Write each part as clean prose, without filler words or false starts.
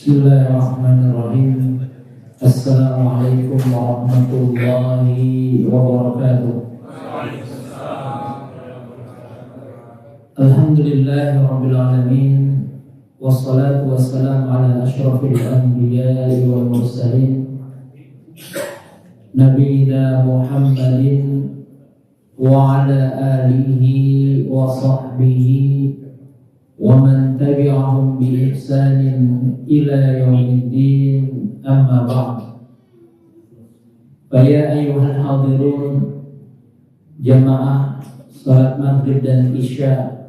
Bismillahirrahmanirrahim. Assalamualaikum warahmatullahi wabarakatuh. Alhamdulillahirabbil alamin. Wassalatu wassalamu ala asyrafil anbiya'i wal mursalin Nabiyina Muhammadin wa ala alihi wa sahbihi wa man tabi'ahum bi ihsanin ila yaumiddin, amma ba'd. Fa ya ayyuhal hadirun, jamaah salat maghrib dan isya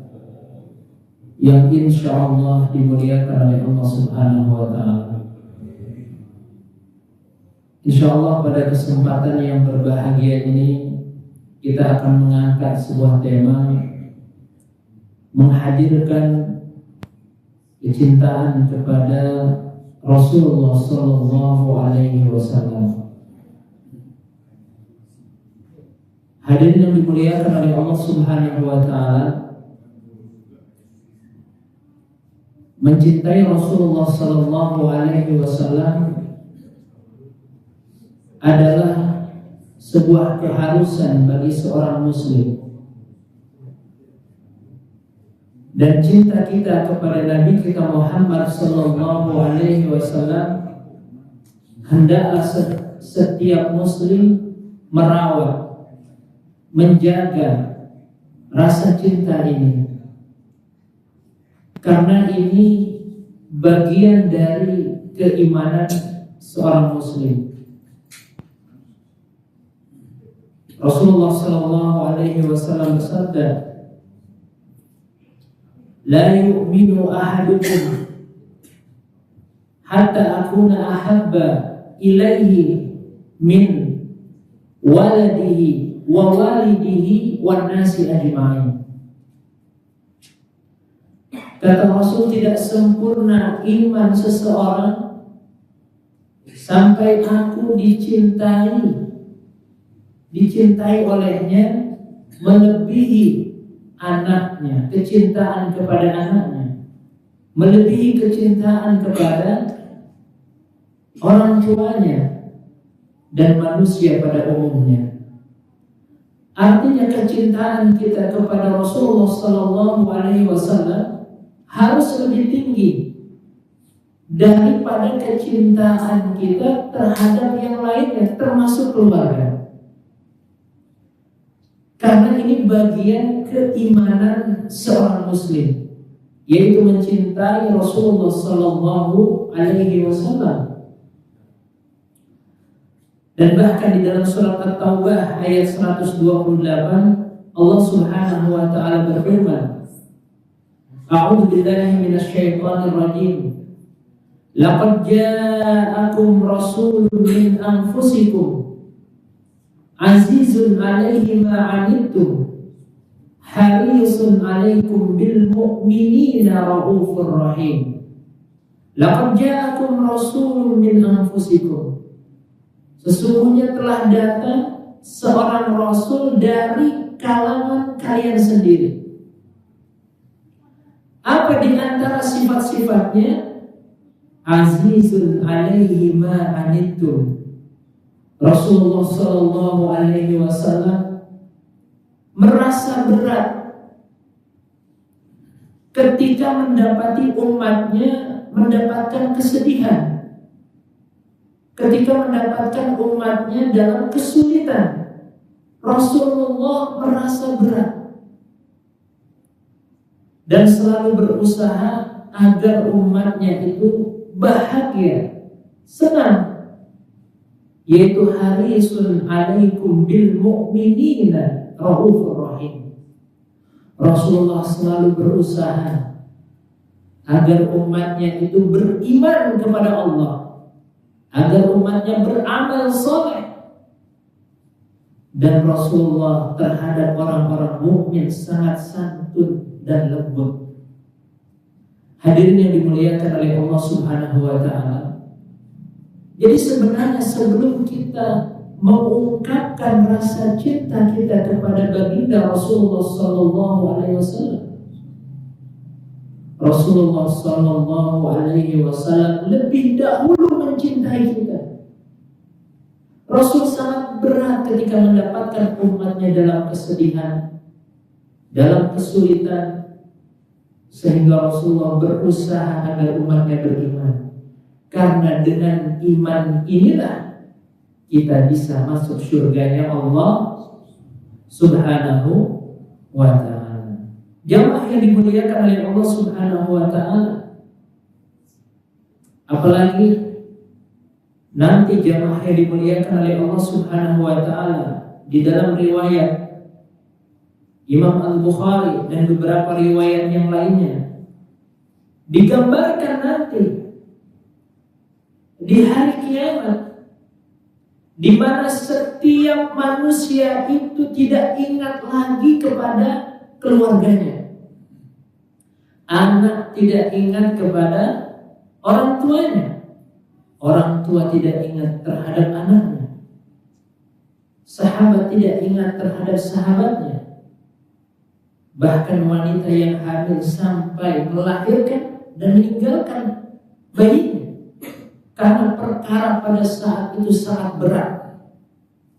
yang insyaallah dimuliakan oleh Allah Subhanahu wa ta'ala. Insyaallah pada kesempatan yang berbahagia ini kita akan mengangkat sebuah tema menghadirkan kecintaan kepada Rasulullah sallallahu alaihi wasallam. Hadirin yang dimuliakan oleh Allah Subhanahu wa ta'ala, mencintai Rasulullah sallallahu alaihi wasallam adalah sebuah keharusan bagi seorang muslim. Dan cinta kita kepada Nabi kita Muhammad sallallahu alaihi wasallam hendaklah setiap muslim merawat, menjaga rasa cinta ini, karena ini bagian dari keimanan seorang muslim. Rasulullah sallallahu alaihi wasallam bersabda, la yu'minu ahadukum hatta akuna ahabba ilaihi min waladihi wa walidihi wan nasi ajma'in. Kata Rasul, tidak sempurna iman seseorang sampai aku dicintai olehnya melebihi anaknya, kecintaan kepada anaknya, melebihi kecintaan kepada orang tuanya dan manusia pada umumnya. Artinya kecintaan kita kepada Rasulullah sallallahu alaihi wasallam harus lebih tinggi daripada kecintaan kita terhadap yang lainnya, termasuk keluarga. Karena ini bagian keimanan seorang muslim, yaitu mencintai Rasulullah sallallahu alaihi wasallam. Dan bahkan di dalam surat At-Taubah ayat 128 Allah Subhanahu wa taala berfirman, A'udzu billahi minasyaitonir rajim. Laqad ja'akum rasulun min anfusikum azizun 'alaihi ma 'anittum harisun 'alaikum bil mu'minina raufur rahim. Laqad ja'akum rasulun min anfusikum. Sesungguhnya telah datang seorang rasul dari kalangan kalian sendiri. Apa di antara sifat-sifatnya? Azizun 'alaihi ma 'anittum. Rasulullah sallallahu alaihi wasallam merasa berat ketika mendapati umatnya mendapatkan kesedihan, ketika mendapatkan umatnya dalam kesulitan. Rasulullah merasa berat dan selalu berusaha agar umatnya itu bahagia, senang, yaitu harisun 'alaikum bil mu'minina raufur rahim. Rasulullah selalu berusaha agar umatnya itu beriman kepada Allah, agar umatnya beramal soleh. Dan Rasulullah terhadap orang-orang mukmin sangat santun dan lembut. Hadirin yang dimuliakan oleh Allah Subhanahu wa ta'ala, jadi sebenarnya sebelum kita mengungkapkan rasa cinta kita kepada baginda Rasulullah sallallahu alaihi wasallam, Rasulullah Sallallahu Alaihi Wasallam lebih dahulu mencintai kita. Rasul sangat berat ketika mendapatkan umatnya dalam kesedihan, dalam kesulitan, sehingga Rasulullah berusaha agar umatnya beriman. Karena dengan iman inilah kita bisa masuk surganya Allah Subhanahu wa ta'ala. Jamaah yang dimuliakan oleh Allah Subhanahu wa ta'ala, apalagi nanti jamaah yang dimuliakan oleh Allah Subhanahu wa ta'ala, di dalam riwayat Imam Al-Bukhari dan beberapa riwayat yang lainnya digambarkan nanti di hari kiamat, di mana setiap manusia itu tidak ingat lagi kepada keluarganya. Anak tidak ingat kepada orang tuanya. Orang tua tidak ingat terhadap anaknya. Sahabat tidak ingat terhadap sahabatnya. Bahkan wanita yang hamil sampai melahirkan dan meninggalkan bayinya. Karena perkara pada saat itu sangat berat,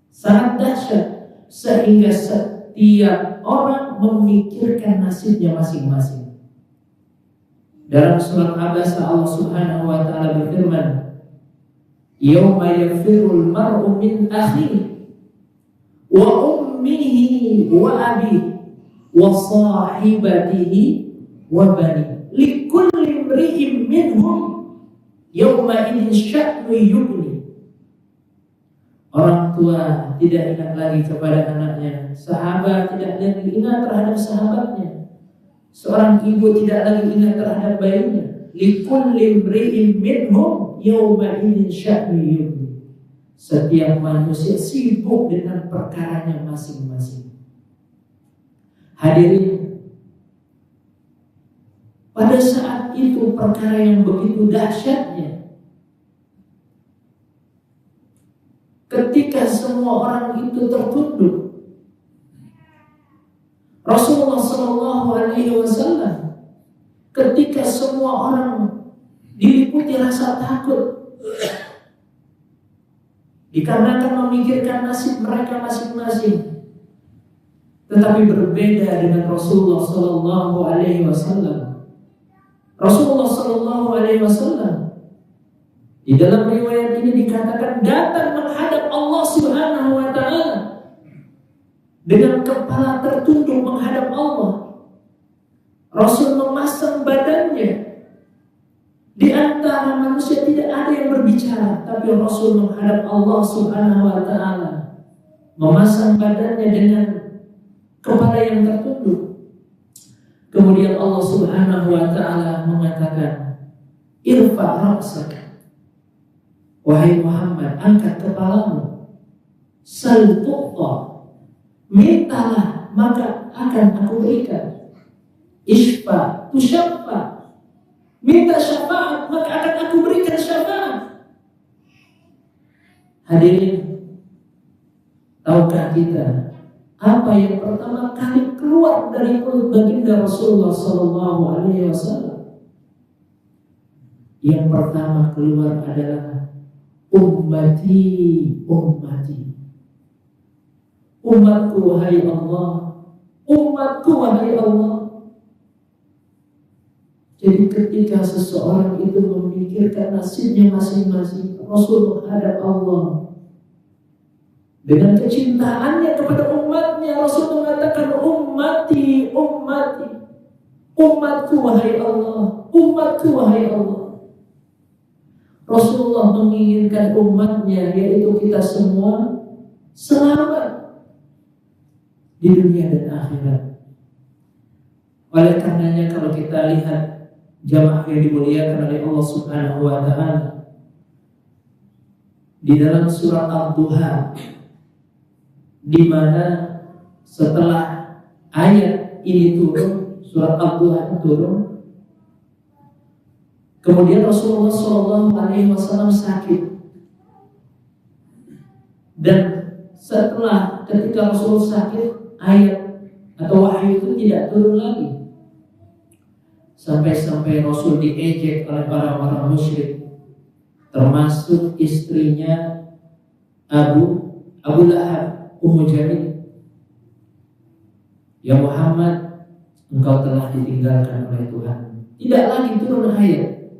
sangat dahsyat, sehingga setiap orang memikirkan nasibnya masing-masing. Dalam surat Abasa Allah Subhanahu wa ta'ala berfirman, "Yauma yafirul mar'u min akhihi wa ummihi wa abihi wa sahibatihi wa banihi likulli imri'in minhum yauma idin sya'nu yughni." Orang tua tidak ingat lagi kepada anaknya, sahabat tidak lagi ingat terhadap sahabatnya, seorang ibu tidak lagi ingat terhadap bayinya. Likulli imri'in minhum yauma idin sya'nu yughni. Setiap manusia sibuk dengan perkaranya masing-masing. Hadirin, pada saat itu perkara yang begitu dahsyatnya, ketika semua orang itu tertunduk, Rasulullah Sallallahu Alaihi Wasallam, ketika semua orang diliputi rasa takut dikarenakan memikirkan nasib mereka masing-masing, tetapi berbeda dengan Rasulullah Sallallahu Alaihi Wasallam. Rasulullah Sallallahu Alaihi Wasallam di dalam riwayat ini dikatakan datang menghadap Allah Subhanahu wa ta'ala dengan kepala tertunduk menghadap Allah. Rasul memasang badannya. Di antara manusia tidak ada yang berbicara, tapi Rasul menghadap Allah Subhanahu wa ta'ala, memasang badannya dengan kepala yang tertunduk. Kemudian Allah Subhanahu wa ta'ala mengatakan, "Irfa' ra'saka." Wahai Muhammad, angkat kepalamu. "Sal tu'ta." Mintalah maka akan aku berikan. "Ishfa' tushaffa." Minta syafaat maka akan aku berikan syafaat. Hadirin, tahukah kita apa yang pertama kali keluar dari mulut baginda Rasulullah Sallallahu Alaihi Wasallam? Yang pertama keluar adalah ummati, ummati. Umatku wahai Allah, umatku wahai Allah. Jadi ketika seseorang itu memikirkan nasibnya masing-masing, Rasul menghadap Allah dengan kecintaannya kepada umatnya. Rasul mengatakan, "Ummati, ummati." Umatku wahai Allah, umatku wahai Allah. Rasulullah menginginkan umatnya, yaitu kita semua, selamat di dunia dan akhirat. Oleh karenanya kalau kita lihat jamaah yang dimuliakan oleh Allah Subhanahu wa ta'ala, di dalam surat Al-Duha, di mana setelah ayat ini turun, surat Al-Duha turun, kemudian Rasulullah Sallallahu Alaihi Wasallam sakit, dan setelah ketika Rasulullah sakit, ayat atau wahyu itu tidak turun lagi. Sampai-sampai Rasul diejek oleh orang-orang musyrik, termasuk istrinya Abu Lahab, Ummu Jamil. Ya Muhammad, engkau telah ditinggalkan oleh Tuhan. Tidak lagi turun ayat,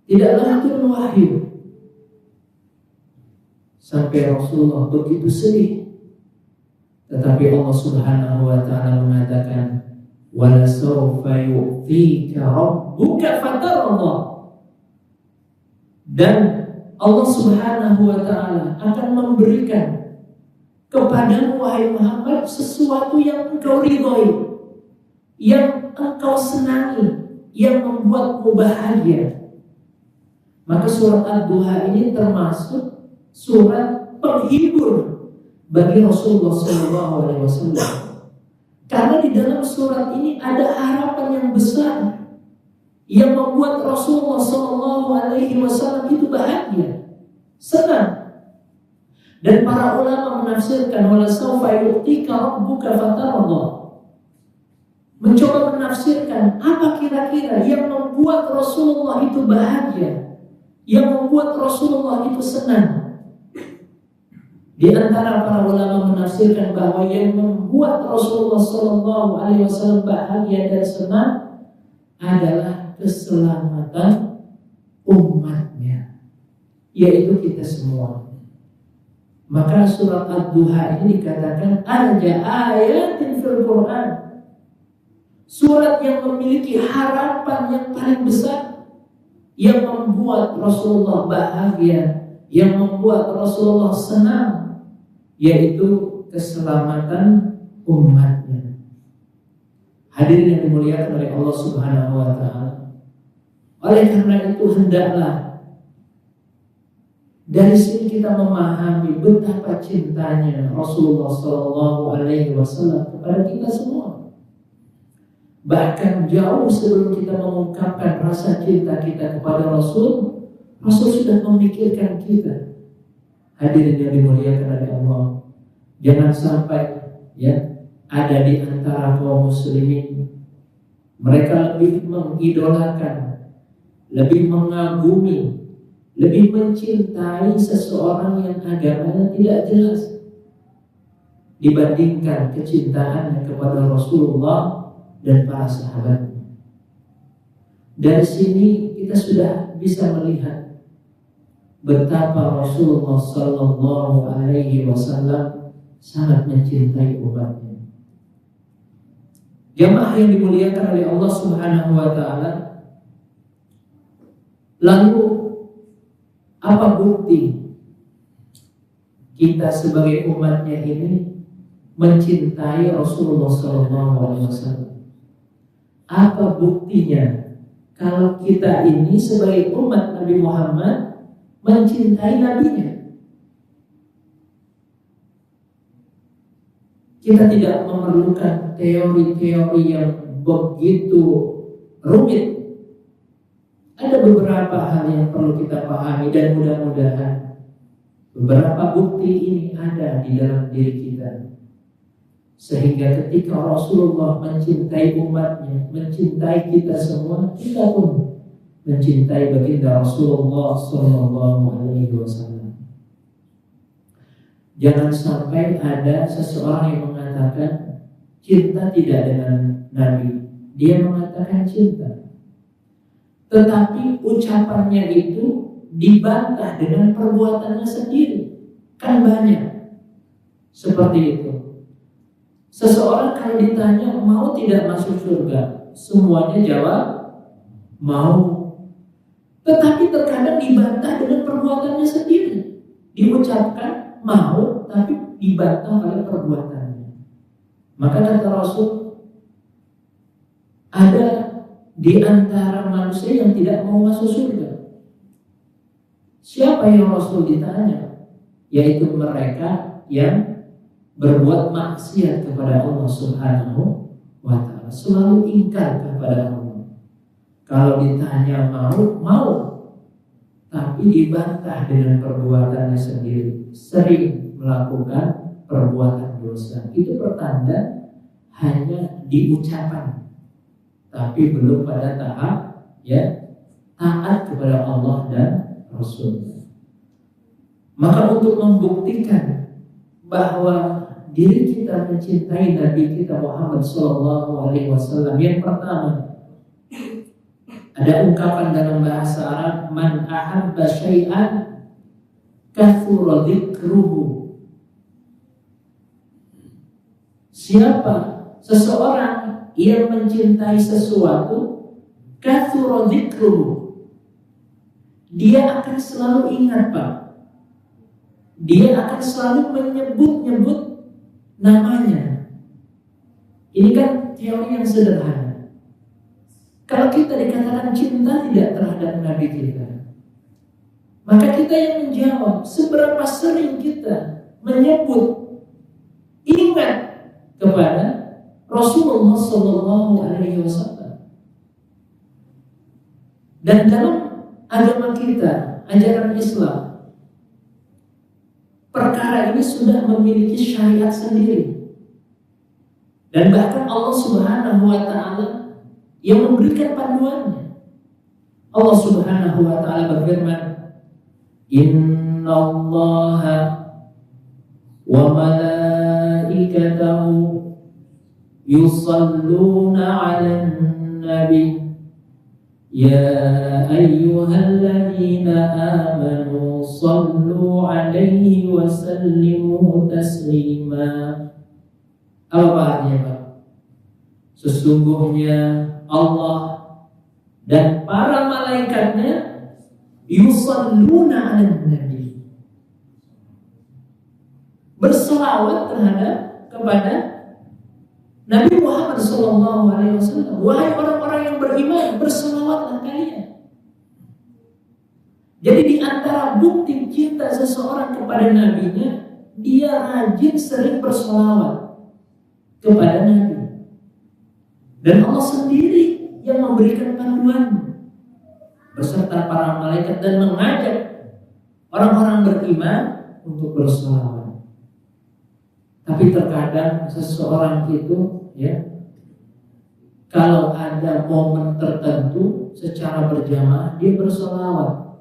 tidak lagi turun wahyu. Sampai Rasulullah begitu sedih. Tetapi Allah Subhanahu wa taala mengatakan, "Wala sawfa yu'tika rabbuka fatarda." Dan Allah Subhanahu wa taala akan memberikan kepadamu wahai Muhammad sesuatu yang engkau ridhoi, yang engkau senangi, yang membuatmu bahagia. Maka surat Ad-Duha ini termasuk surat penghibur bagi Rasulullah SAW. Karena di dalam surat ini ada harapan yang besar yang membuat Rasulullah SAW itu bahagia, senang. Dan para ulama menafsirkan wala sawfa yu'tika rabbuka fatarda, mencoba menafsirkan apa kira-kira yang membuat Rasulullah itu bahagia, yang membuat Rasulullah itu senang. Di antara para ulama menafsirkan bahwa yang membuat Rasulullah SAW bahagia dan senang adalah keselamatan umatnya, yaitu kita semua. Maka surat Ad-Duha ini dikatakan ada ayatin fil Quran, surat yang memiliki harapan yang paling besar, yang membuat Rasulullah bahagia, yang membuat Rasulullah senang, yaitu keselamatan umatnya. Hadirin yang dimuliakan oleh Allah Subhanahu wa taala. Oleh karena itu hendaklah dari sini kita memahami betapa cintanya Rasulullah SAW kepada kita semua. Bahkan jauh sebelum kita mengungkapkan rasa cinta kita kepada Rasul sudah memikirkan kita. Hadirin yang dimuliakan oleh Allah, jangan sampai ada di antara kaum muslimin mereka lebih mengidolakan, lebih mengagumi, lebih mencintai seseorang yang agamanya tidak jelas dibandingkan kecintaannya kepada Rasulullah dan para sahabatnya. Dari sini kita sudah bisa melihat betapa Rasulullah SAW sangat mencintai umatnya. Jamaah yang dimuliakan oleh Allah Subhanahu wa taala, lalu apa bukti kita sebagai umatnya ini mencintai Rasulullah SAW? Apa buktinya kalau kita ini sebagai umat Nabi Muhammad mencintai nabinya? Kita tidak memerlukan teori-teori yang begitu rumit. Ada beberapa hal yang perlu kita pahami dan mudah-mudahan beberapa bukti ini ada di dalam diri kita, sehingga ketika Rasulullah mencintai umatnya, mencintai kita semua, kita pun mencintai baginda Rasulullah SAW. Jangan sampai ada seseorang yang mengatakan cinta tidak dengan Nabi. Dia mengatakan cinta, tetapi ucapannya itu dibantah dengan perbuatannya sendiri. Kan banyak seperti itu. Seseorang kalau ditanya mau tidak masuk surga, semuanya jawab mau. Tetapi terkadang dibantah dengan perbuatannya sendiri. Diucapkan mau, tapi dibantah oleh perbuatannya. Maka kata Rasul, ada di antara manusia yang tidak mau masuk surga. Siapa yang Rasul ditanya? Yaitu mereka yang berbuat maksiat kepada Allah Subhanahu wa ta'ala, selalu ingkar kepada Allah. Kalau ditanya mau, tapi dibantah dengan perbuatannya sendiri, sering melakukan perbuatan dosa. Itu pertanda hanya di ucapan, tapi belum pada tahap taat kepada Allah dan Rasul. Maka untuk membuktikan bahwa diri kita mencintai Nabi kita Muhammad SAW, yang pertama ada ungkapan dalam bahasa Arab, man ahabba syai'an kathura dzikruhu. Siapa seseorang yang mencintai sesuatu, kathura dzikruhu, dia akan selalu ingat, Pak. Dia akan selalu menyebut-nyebut namanya. Ini kan teori yang sederhana. Kalau kita dikatakan cinta tidak terhadap Nabi kita, maka kita yang menjawab, seberapa sering kita menyebut, ingat kepada Rasulullah SAW. Dan dalam agama kita, ajaran Islam, perkara ini sudah memiliki syariat sendiri. Dan bahkan Allah Subhanahu wa Ta'ala yang memberikan panduannya. Allah Subhanahu wa Ta'ala berfirman, Inna Allaha wa malaikatahu yusalluna 'alan nabi Ya ayyuhalladzina amanu sallu 'alaihi wa sallimu taslima. Apa artinya, Pak? Sesungguhnya Allah dan para malaikatnya yusalluna 'alan nabi, berselawat kepada Nabi Muhammad SAW. Wahai orang-orang yang beriman, berselawatlah kalian. Jadi di antara bukti cinta seseorang kepada nabinya, dia rajin sering berselawat kepada Nabi. Dan Allah sendiri yang memberikan panduan beserta para malaikat dan mengajak orang-orang beriman untuk berselawat. Tapi terkadang seseorang itu kalau ada momen tertentu secara berjamaah dia berselawat.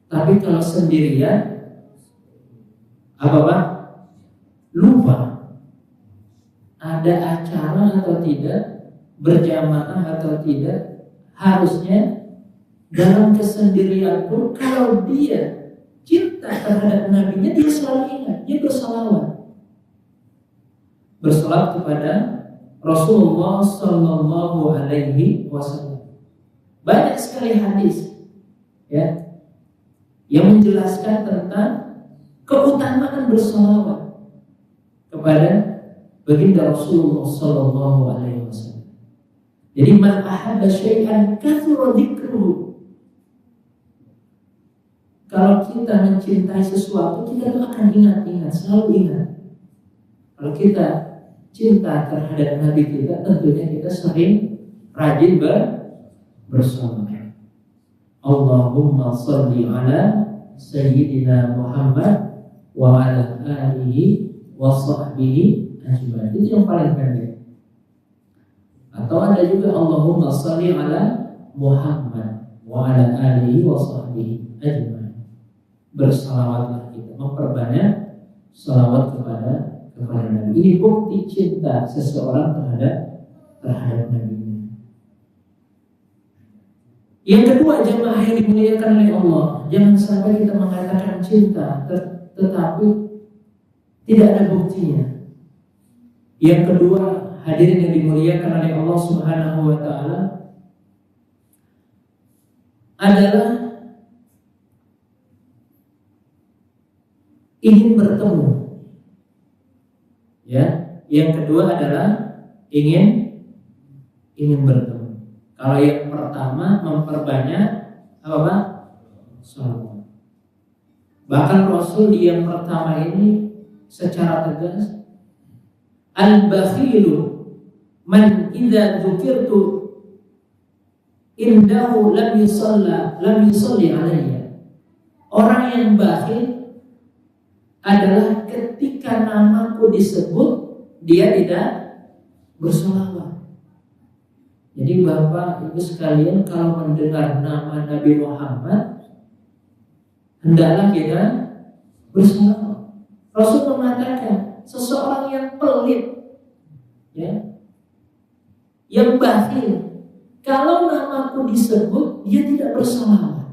Tapi kalau sendirian lupa ada acara atau tidak, berjamaah atau tidak. Harusnya dalam kesendirian pun kalau dia cinta terhadap nabinya, dia selalu ingat, dia berselawat kepada Rasulullah Sallallahu Alaihi Wasallam. Banyak sekali hadis yang menjelaskan tentang keutamaan berselawat kepada baginda Rasulullah Sallallahu Alaihi Wasallam. Jadi man ahabba syai'an kathura dzikruhu. Kalau kita mencintai sesuatu, kita akan ingat, selalu ingat. Kalau kita cinta terhadap Nabi kita, tentunya kita sering rajin berselawat. Allahumma sholli ala Sayyidina Muhammad wa ala alihi wa sahbihi ajma'in. Itu yang paling pendek. Atau ada juga Allahumma sholli ala Muhammad wa ala alihi wa sahbihi ajma'in. Berselawatlah kita, memperbanyak selawat kepada Nabi. Ini bukti cinta seseorang terhadap Nabi. Yang kedua, jemaah yang dimuliakan oleh Allah, jangan sampai kita mengatakan cinta tetapi tidak ada buktinya. Yang kedua, hadirin yang dimuliakan oleh Allah Subhanahu wa Ta'ala, adalah ingin bertemu. Yang kedua adalah ingin bertemu. Kalau yang pertama memperbanyak salawat. Bahkan Rasul di yang pertama ini secara tegas, al-bakhilu man idza dzukirtu indahu lam yusalli alayya. Orang yang bakhil adalah ketika namaku disebut dia tidak berselawat. Jadi Bapak Ibu sekalian, kalau mendengar nama Nabi Muhammad, hendaklah kita bersalawat. Rasul mengatakan, seseorang yang pelit, ya, yang bakhil, kalau namaku disebut, dia tidak bersalawat.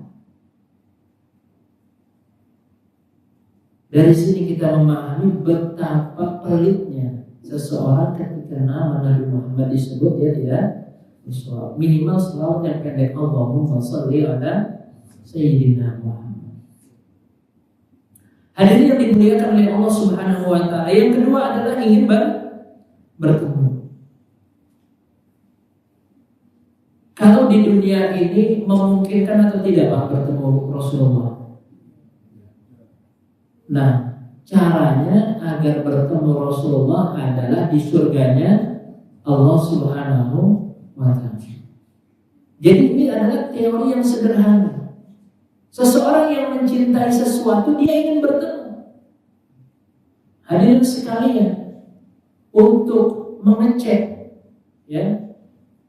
Dari sini kita memahami betapa pelitnya seseorang ketika nama Nabi Muhammad disebut, dia tidak bersalawat. Minimal selawat yang pendek, Allahumma sholli ala Sayyidina Muhammad. Hadirin yang dimuliakan oleh Allah Subhanahu wa Ta'ala. Yang kedua adalah ingin bertemu. Kalau di dunia ini memungkinkan atau tidak Pak bertemu Rasulullah? Nah, caranya agar bertemu Rasulullah adalah di surganya Allah Subhanahu wa Ta'ala. Jadi ini adalah teori yang sederhana. Seseorang yang mencintai sesuatu, dia ingin bertemu. Hadirin sekalian, untuk mengecek, ya,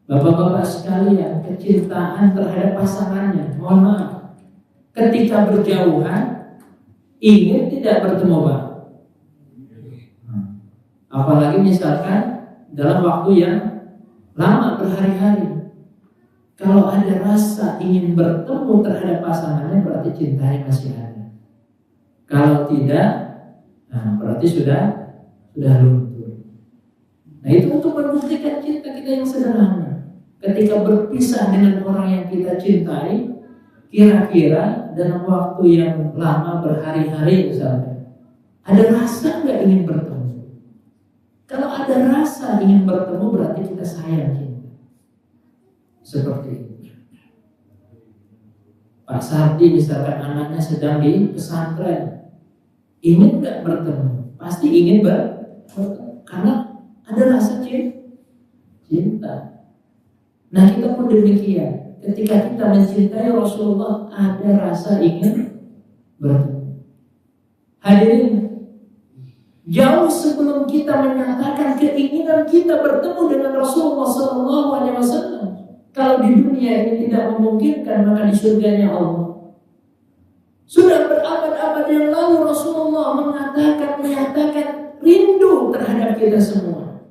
Bapak-bapak sekalian, kecintaan terhadap pasangannya, mohon maaf, ketika berjauhan ingin tidak bertemu Pak. Apalagi misalkan dalam waktu yang lama, berhari-hari. Kalau ada rasa ingin bertemu terhadap pasangannya, berarti cintanya masih ada. Kalau tidak, nah berarti sudah luntur. Nah itu untuk membuktikan cinta kita yang sederhana. Ketika berpisah dengan orang yang kita cintai, kira-kira dalam waktu yang lama, berhari-hari misalnya, ada rasa nggak ingin bertemu? Kalau ada rasa ingin bertemu, berarti kita sayang cinta. Seperti itu. Pak Sardi misalkan anaknya sedang di pesantren, ingin nggak bertemu? Pasti ingin bertemu, karena ada rasa cinta. Nah kita pun demikian. Ketika kita mencintai Rasulullah, ada rasa ingin bertemu. Hadirin, jauh sebelum kita menyatakan keinginan kita bertemu dengan Rasulullah SAW, kalau di dunia ini tidak memungkinkan, maka di surganya Allah. Sudah berabad-abad yang lalu Rasulullah menyatakan rindu terhadap kita semua.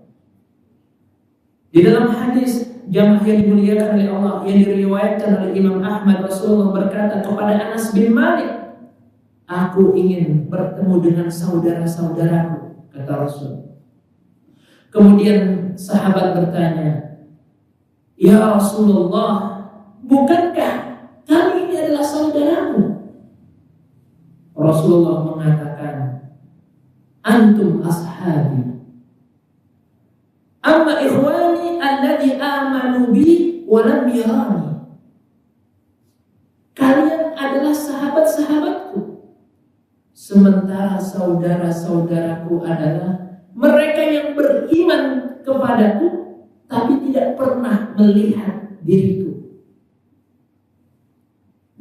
Di dalam hadis jamaah yang dimuliakan oleh Allah yang diriwayatkan oleh Imam Ahmad, Rasulullah berkata kepada Anas bin Malik, aku ingin bertemu dengan saudara-saudaraku, kata Rasul. Kemudian sahabat bertanya, ya Rasulullah, bukankah kami ini adalah saudaramu? Rasulullah mengatakan, antum ashabi, amma ikhwani alladhi amanu bi wa lam yarani. Kalian adalah sahabat-sahabatku, sementara saudara-saudaraku adalah mereka yang beriman kepadaku tapi tidak pernah melihat diriku.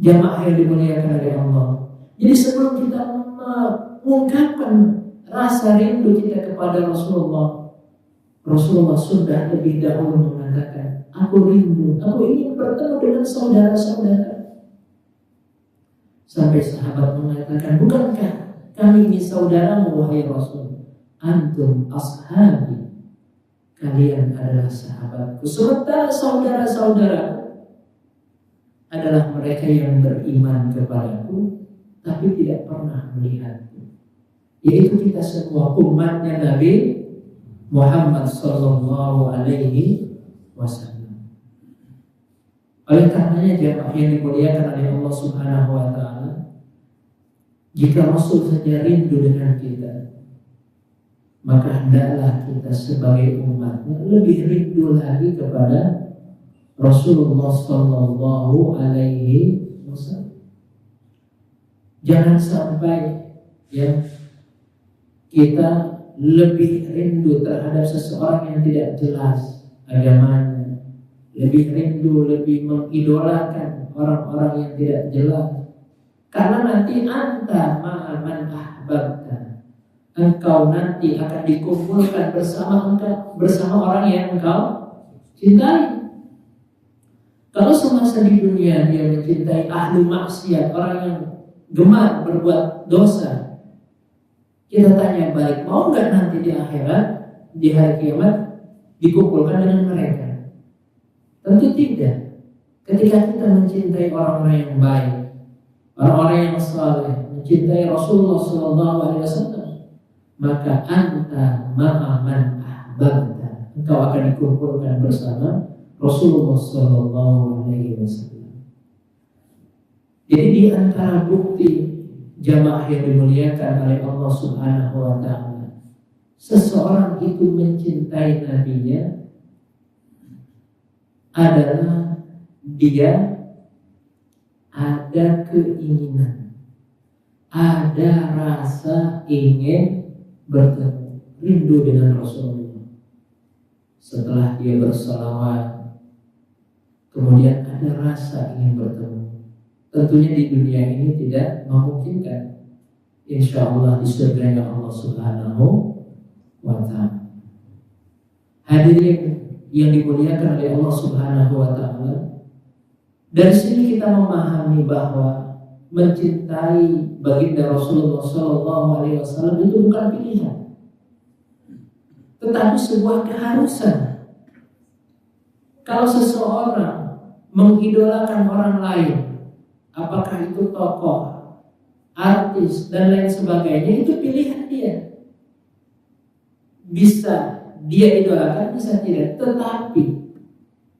Jamaah yang dimuliakan oleh Allah. Jadi sebelum kita mengungkapkan rasa rindu kita kepada Rasulullah, Rasulullah sudah lebih dahulu mengatakan, aku rindu, aku ingin bertemu dengan saudara-saudara. Sampai sahabat mengatakan, bukankah kami ini saudaramu wahai Rasul? Antum ashabi, kalian adalah sahabatku. Sementara saudara-saudara adalah mereka yang beriman kepadaku tapi tidak pernah melihatku, yaitu kita semua umatnya Nabi Muhammad sallallahu alaihi wasallam. Oleh karenanya jemaah yang dimuliakan oleh Allah Subhanahu wa Ta'ala, jika Rasul saja rindu dengan kita, maka hendaklah kita sebagai umatnya lebih rindu lagi kepada Rasulullah sallallahu alaihi wasallam. Jangan sampai ya kita lebih rindu terhadap seseorang yang tidak jelas agamanya, lebih rindu, lebih mengidolakan orang-orang yang tidak jelas. Karena nanti anta ma'aman ahbabta, engkau nanti akan dikumpulkan bersama orang yang engkau cintai. Kalau semasa di dunia dia mencintai ahli maksiat, orang yang gemar berbuat dosa, kita tanya balik, mau nggak nanti di akhirat, di hari kiamat dikumpulkan dengan mereka? Tentu tidak. Ketika kita mencintai orang-orang yang baik, orang-orang yang saleh, mencintai Rasulullah SAW, maka anta ma'aman ahbabta, engkau akan dikumpulkan bersama Rasulullah SAW. Jadi di antara bukti jamaah yang dimuliakan oleh Allah Subhanahu wa Ta'ala, seseorang itu mencintai nabinya adalah dia ada keinginan, ada rasa ingin bertemu, rindu dengan Rasulullah. Setelah dia bersalawat, kemudian ada rasa ingin bertemu. Tentunya di dunia ini tidak memungkinkan. Insya Allah di surganya Allah Subhanahu wa Ta'ala. Hadirin yang dimuliakan oleh Allah Subhanahu wa Ta'ala, dari sini kita memahami bahwa mencintai baginda Rasulullah SAW itu bukan pilihan, tetapi sebuah keharusan. Kalau seseorang mengidolakan orang lain, apakah itu tokoh, artis, dan lain sebagainya, itu pilihan dia. Bisa dia idolakan, bisa tidak. Tetapi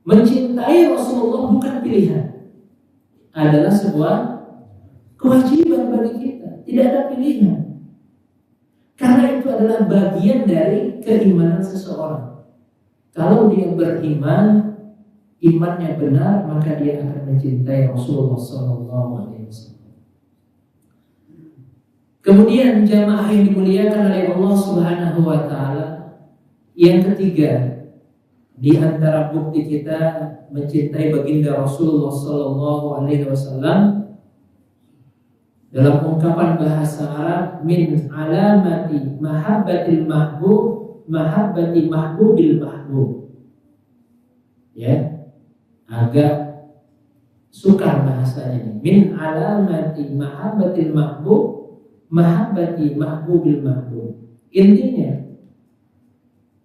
mencintai Rasulullah bukan pilihan, adalah sebuah kewajiban bagi kita. Tidak ada pilihan, karena itu adalah bagian dari keimanan seseorang. Kalau dia beriman, imannya benar, maka dia akan mencintai Rasulullah SAW. Kemudian jamaah yang dimuliakan oleh Allah Subhanahu wa Ta'ala, yang ketiga di antara bukti kita mencintai baginda Rasulullah SAW dalam ungkapan bahasa Arab, min alamati mahabbatil mahbub mahabbati mahbubil mahbub. Ya, agak sukar bahasanya ini. Min alamati mahabbatil mahbub mahabbati mahbubil mahbub. Intinya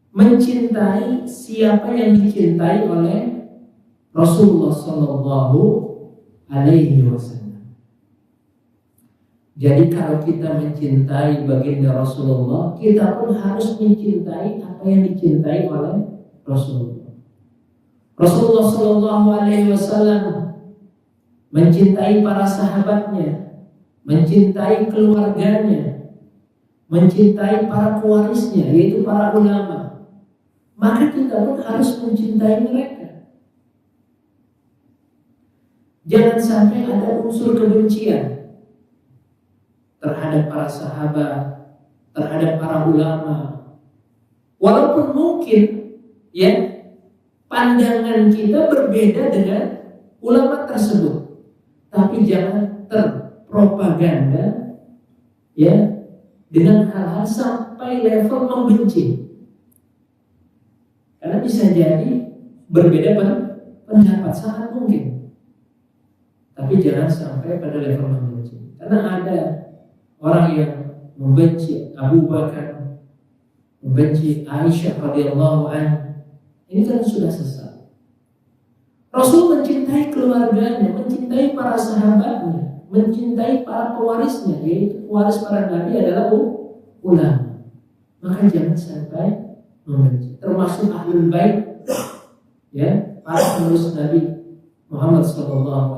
mencintai siapa yang dicintai oleh Rasulullah Sallallahu Alaihi Wasallam. Jadi kalau kita mencintai baginda Rasulullah, kita pun harus mencintai apa yang dicintai oleh Rasulullah. Rasulullah Sallallahu Alaihi Wasallam mencintai para sahabatnya, mencintai keluarganya, mencintai para pewarisnya, yaitu para ulama. Maka kita pun harus mencintai mereka. Jangan sampai ada unsur kebencian terhadap para sahabat, terhadap para ulama. Walaupun mungkin ya pandangan kita berbeda dengan ulama tersebut, tapi jangan terpropaganda ya dengan hal-hal sampai level membenci. Karena bisa jadi berbeda pendapat, sangat mungkin. Tapi jangan sampai pada level membenci. Karena ada orang yang membenci Abu Bakar, membenci Aisyah radhiyallahu anha. Ini kan sudah sesat. Rasul mencintai keluarganya, mencintai para sahabatnya, mencintai para pewarisnya, yaitu pewaris para nabi adalah ulama. Maka jangan sampai membenci, termasuk ahlul bait, ya, para penerus Nabi Muhammad SAW.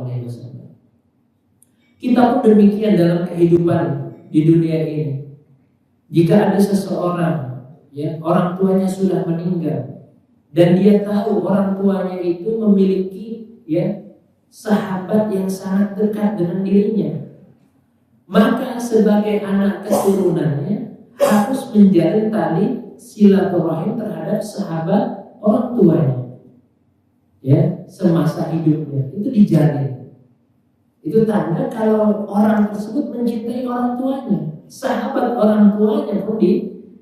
Kita pun demikian dalam kehidupan di dunia ini. Jika ada seseorang, ya, orang tuanya sudah meninggal dan dia tahu orang tuanya itu memiliki, ya, sahabat yang sangat dekat dengan dirinya, maka sebagai anak keturunannya harus menjalin tali silaturahim terhadap sahabat orang tuanya, ya, semasa hidupnya itu dijalin. Itu tanda kalau orang tersebut mencintai orang tuanya. Sahabat orang tuanya pun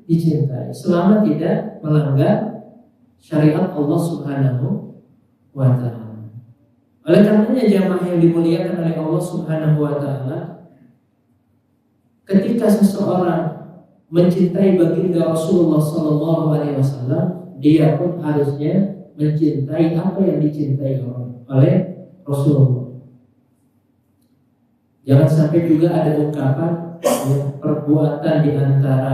dicintai selama tidak melanggar syariat Allah Subhanahu wa Ta'ala. Oleh karenanya jamaah yang dimuliakan oleh Allah Subhanahu wa taala, ketika seseorang mencintai baginda Rasulullah sallallahu alaihi wasallam, dia pun harusnya mencintai apa yang dicintai oleh Rasulullah. Jangan sampai juga ada ungkapan perbuatan di antara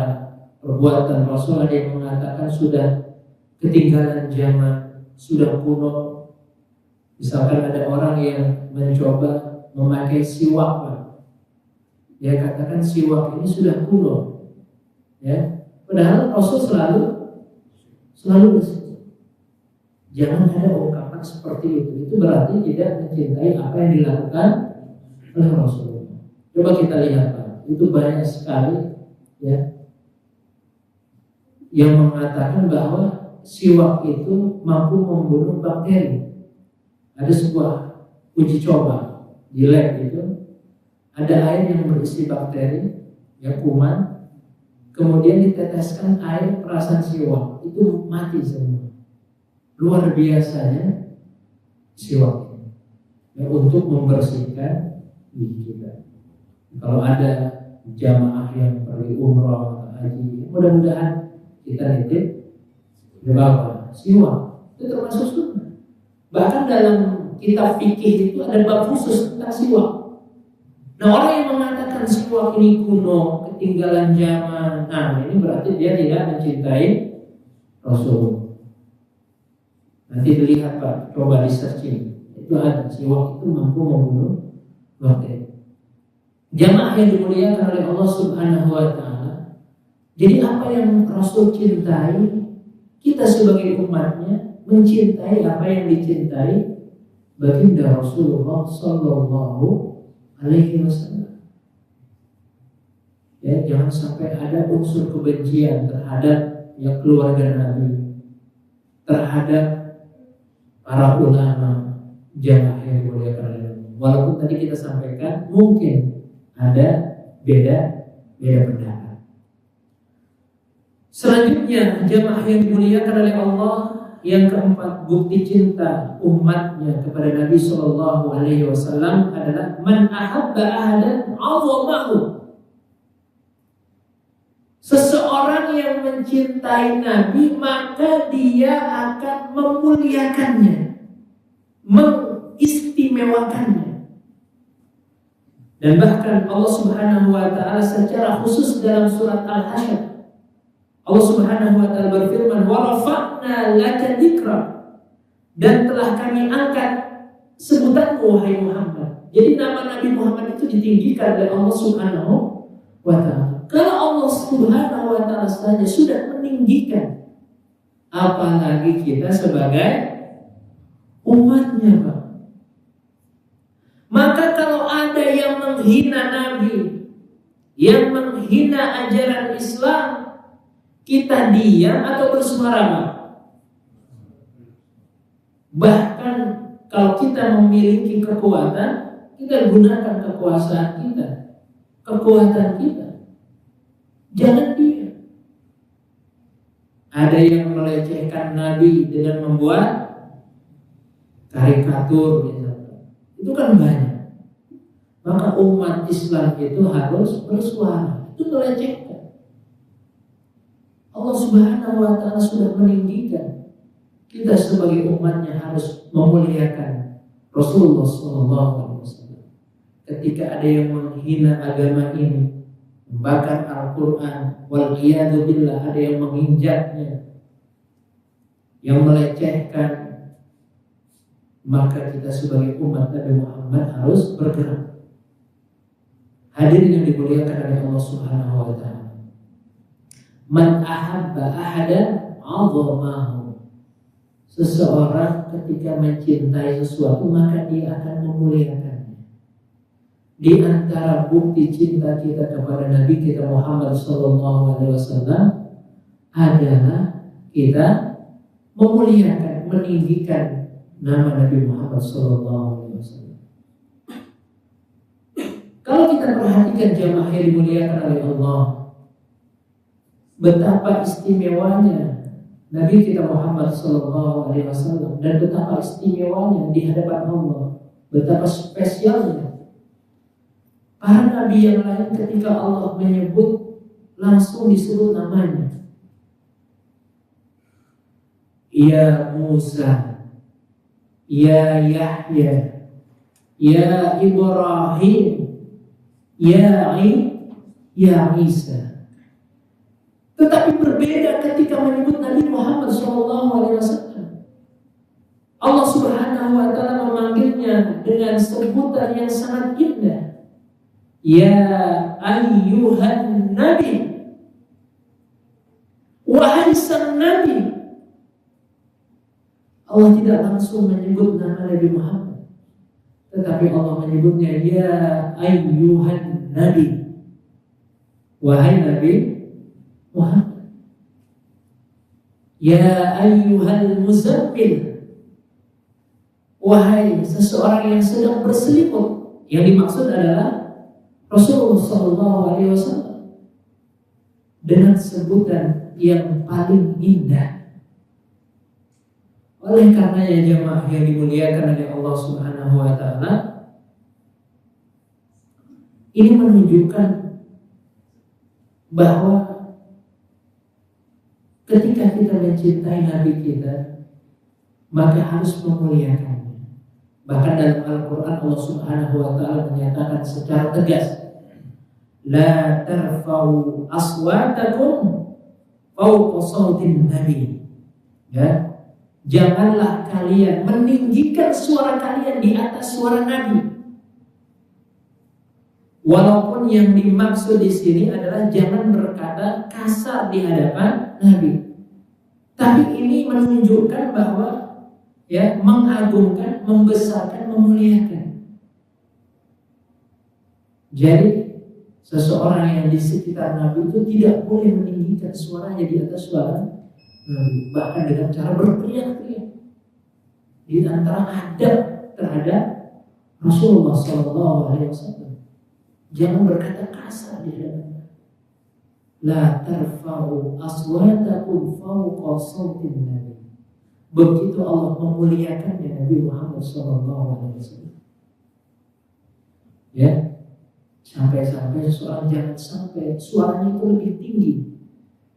perbuatan Rasul ada yang mengatakan sudah ketinggalan zaman, sudah kuno. Misalkan ada orang yang mencoba memakai siwak, dia katakan siwak ini sudah kuno, ya. Padahal Rasul selalu bersih. Jangan ada ungkapan seperti itu. Itu berarti tidak mencintai apa yang dilakukan oleh Rasulullah. Coba kita lihat, Pak. Itu banyak sekali, ya, yang mengatakan bahwa siwak itu mampu membunuh bakteri. Ada sebuah uji coba di lab itu, ada air yang berisi bakteri, ya, kuman, kemudian diteteskan air perasan siwak, itu mati semua. Luar biasanya siwak, ya, untuk membersihkan diri kita. Kalau ada jamaah yang pergi umrah atau haji, mudah-mudahan kita nitip bawa siwak, itu termasuk sunnah. Bahkan dalam kitab fikih itu ada bab khusus tentang siwak. Nah, orang yang mengatakan siwak ini kuno, ketinggalan zaman, nah ini berarti dia tidak mencintai Rasul. Nanti dilihat, Pak, coba di searching, itu ada siwak itu mampu membunuh bakteri. Jamaah yang dimuliakan oleh Allah Subhanahu wa taala. Jadi apa yang Rasul cintai, kita sebagai umatnya mencintai apa yang dicintai baginda Rasulullah sallallahu alaihi wasallam. Ya, jangan sampai ada unsur kebencian terhadap yang keluarga Nabi, terhadap para ulama, jamaah yang dimuliakan oleh Allah. Walaupun tadi kita sampaikan mungkin ada beda pendapat. Selanjutnya jamaah yang dimuliakan oleh Allah, yang keempat, bukti cinta umatnya kepada Nabi Shallallahu Alaihi Wasallam adalah man ahabba ahadan azamahu. Seseorang yang mencintai Nabi maka dia akan memuliakannya, mengistimewakannya. Dan bahkan Allah Subhanahu wa taala secara khusus dalam surat Al-Hasyr, Allah Subhanahu wa taala berfirman, "Wa rafa'na laka dzikra," dan telah kami angkat sebutanmu wahai Muhammad. Jadi nama Nabi Muhammad itu ditinggikan oleh Allah Subhanahu wa taala. Kalau Allah Subhanahu wa taala saja sudah meninggikan, apalagi kita sebagai umatnya, Pak. Maka kalau ada yang menghina Nabi, yang menghina ajaran Islam, kita diam atau bersuara? Bahkan kalau kita memiliki kekuatan, kita gunakan kekuasaan kita, kekuatan kita. Jangan diam. Ada yang melecehkan Nabi dengan membuat karikatur, misalnya. Itu kan banyak. Maka umat Islam itu harus bersuara. Itu melecehkan. Allah Subhanahu wa taala sudah meninggikan. Kita sebagai umatnya harus memuliakan Rasulullah SAW. Ketika ada yang menghina agama ini, membakar Al-Quran, wal iyadu billah, ada yang menginjaknya, yang melecehkan, maka kita sebagai umat Nabi Muhammad harus bergerak. Hadirin yang dimuliakan oleh Allah Subhanahu wa taala. Man ahabba ahadan azamahu. Seseorang ketika mencintai sesuatu maka dia akan memuliakannya. Di antara bukti cinta kita kepada Nabi kita Muhammad sallallahu alaihi wasallam adalah kita memuliakan, meninggikan nama Nabi Muhammad sallallahu alaihi wasallam. Kalau kita perhatikan jamaah yang dimuliakan oleh Allah, betapa istimewanya Nabi kita Muhammad sallallahu alaihi wasallam dan betapa istimewanya di hadapan Allah. Betapa spesialnya para nabi yang lain ketika Allah menyebut langsung disebut namanya. Ya Musa, ya Yahya, ya Ibrahim, ya Isa. Tetapi berbeda ketika menyebut Nabi Muhammad SAW. Allah Subhanahu wa Ta'ala memanggilnya dengan sebutan yang sangat indah. Ya ayyuhan Nabi, wahai sang Nabi. Allah tidak langsung menyebut nama Nabi Muhammad, tetapi Allah menyebutnya ya ayyuhan Nabi, wahai Nabi Muhammad. Ya ayyuhal muzammil, wahai seseorang yang sedang berselimut. Yang dimaksud adalah Rasulullah SAW dengan sebutan yang paling indah. Oleh karenanya jemaah yang dimuliakan oleh Allah Subhanahu wa Ta'ala, ini menunjukkan bahwa ketika kita mencintai Nabi kita, maka harus memuliakannya. Bahkan dalam Al-Quran Allah Subhanahu wa Ta'ala menyatakan secara tegas, la tarfa'u aswatakum fawqa sautin Nabi. Ya, janganlah kalian meninggikan suara kalian di atas suara Nabi. Walaupun yang dimaksud di sini adalah jangan berkata kasar di hadapan Nabi. Tapi ini menunjukkan bahwa ya, mengagungkan, membesarkan, memuliakan. Jadi seseorang yang di sekitar Nabi itu tidak boleh meninggikan suaranya di atas suara Nabi, bahkan dengan cara berteriak-teriak. Di antara adab terhadap Rasulullah SAW, jangan berkata kasar di hadapan. La tarfa'u aswatakum fawqa sautin Nabi. Begitu Allah memuliakannya Nabi Muhammad SAW. Ya, sampai-sampai seseorang jangan sampai suaranya itu lebih tinggi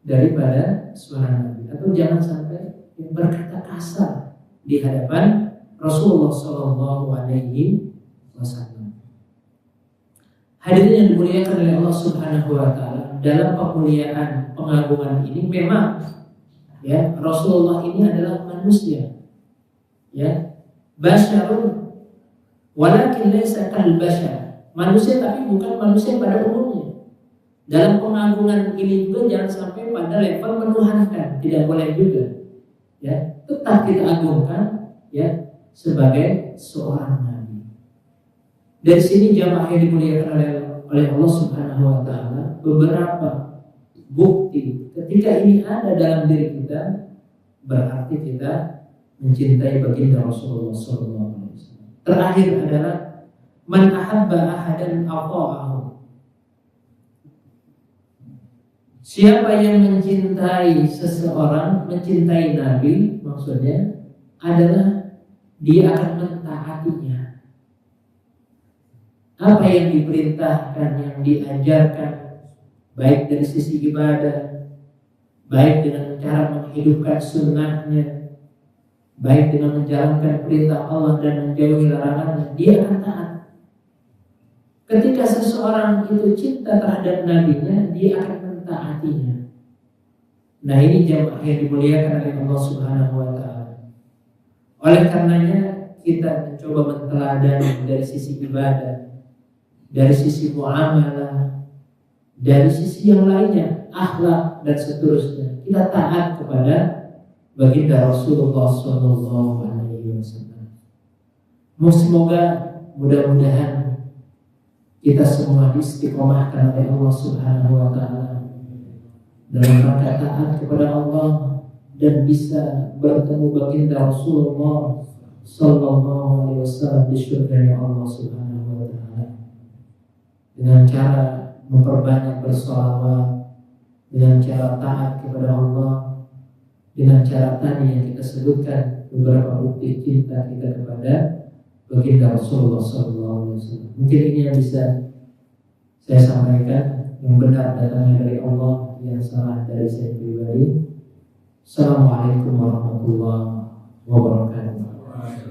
daripada suara Nabi, atau jangan sampai berkata kasar di hadapan Rasulullah SAW. Hadirin yang dimuliakan oleh Allah Subhanahu wa Ta'ala, dalam pemuliaan pengagungan ini memang ya, Rasulullah ini adalah manusia, ya, basyarun walakin laysa kal bashar, manusia tapi bukan manusia pada umumnya. Dalam pengagungan ini juga jangan sampai pada level menuhankan, tidak boleh juga, ya, tetap kita agungkan ya sebagai seorang nabi. Dari sini jamaah yang dimuliakan oleh Allah Subhanahu wa Ta'ala, beberapa bukti ketika ini ada dalam diri kita, berarti kita mencintai baginda Rasulullah SAW. Terakhir adalah man ahabba ahadan ata'ahu. Siapa yang mencintai seseorang, mencintai Nabi, maksudnya adalah dia akan mentaatinya. Apa yang diperintahkan, yang diajarkan, baik dari sisi ibadah, baik dengan cara menghidupkan sunnahnya, baik dengan menjalankan perintah Allah dan menjauhi larangannya, dia akan taat. Ketika seseorang itu cinta terhadap nabinya, dia akan mentaatinya. Nah, ini jamaah yang dimuliakan oleh Allah Subhanahu wa Ta'ala. Oleh karenanya kita mencoba menteladani dari sisi ibadah, dari sisi muamalah, dari sisi yang lainnya, akhlak dan seterusnya. Kita taat kepada baginda Rasulullah SAW. Semoga mudah-mudahan kita semua diistiqomahkan oleh Allah Subhanahu wa Ta'ala dalam rangka taat kepada Allah dan bisa bertemu baginda Rasulullah SAW di surga Allah Subhanahu wa Ta'ala dengan cara memperbanyak bersolawat, dengan cara taat kepada Allah, dengan cara tadi yang kita sebutkan beberapa bukti cinta kita kepada baginda Rasulullah SAW. Mungkin ini yang bisa saya sampaikan, yang benar datangnya dari Allah, yang salah dari saya pribadi. Assalamualaikum warahmatullahi wabarakatuh.